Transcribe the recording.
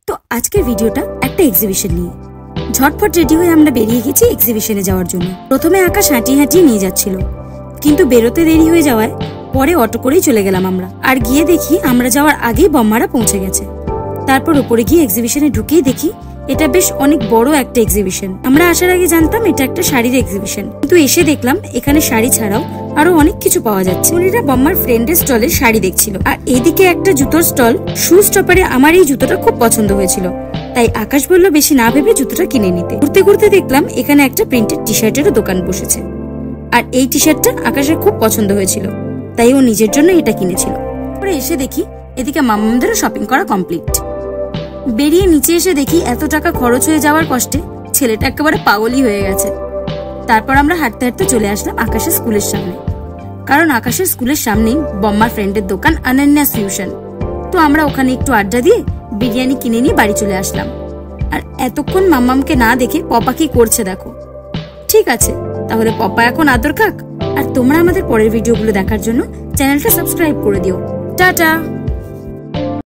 তো আজকের ভিডিওটা একটা এক্সিবিশন নিয়ে। ঝটপট রেডি হয়ে আমরা বেরিয়ে গেছি এক্সিবিশনে যাওয়ার জন্য। প্রথমে আকাশ হাঁটিয়ে হাঁটিয়ে নিয়ে যাচ্ছিল, কিন্তু বেরোতে দেরি হয়ে যাওয়ায় পরে অটো করেই চলে গেলাম আমরা। আর গিয়ে দেখি আমরা যাওয়ার আগেই বম্মারা পৌঁছে গেছে। তারপর উপরে গিয়ে এক্সিবিশনে ঢুকেই দেখি এটা বেশ অনেক বড় একটা এক্সিবিশন। আমরা আসার আগে জানতাম এটা একটা শাড়ির এক্সিবিশন, কিন্তু এসে দেখলাম এখানে শাড়ি ছাড়াও আরো অনেক কিছু পাওয়া যাচ্ছে। উনিরা বম্মার ফ্রেন্ডের স্টলে শাড়ি দেখছিল, আর এদিকে একটা জুতোর স্টল। শু স্টপারে আমার এই জুতোটা খুব পছন্দ হয়েছিল, তাই আকাশ বলল বেশি না ভেবে জুতোটা কিনে নিতে। ঘুরতে ঘুরতে দেখলাম এখানে একটা প্রিন্টেড টি শার্টেরও দোকান বসেছে, আর এই টি শার্টটা আকাশের খুব পছন্দ হয়েছিল, তাই ও নিজের জন্য এটা কিনেছিল। পরে এসে দেখি এদিকে মামামদেরও শপিং করা কমপ্লিট। বেরিয়ে নিচে এসে দেখি এত টাকা খরচ হয়ে যাওয়ার কষ্টে ছেলেটা একেবারে পাগলই হয়ে গেছে। তারপর আমরা হাঁটতে হাঁটতে চলে আসলাম আকাশের স্কুলের সামনে, কারণ আকাশের স্কুলের সামনেই বম্মার ফ্রেন্ডের দোকান অনন্যা ফিউশন। তো আমরা ওখানে একটু আড্ডা দিয়ে বিরিয়ানি কিনে নিয়ে বাড়ি চলে আসলাম। আর এতক্ষণ মাম্মামকে না দেখে পপা কি করছে দেখো। ঠিক আছে, তাহলে পপা এখন আদর খাক, আর তোমরা আমাদের পরের ভিডিওগুলো দেখার জন্য চ্যানেলটা সাবস্ক্রাইব করে দিও। টাটা।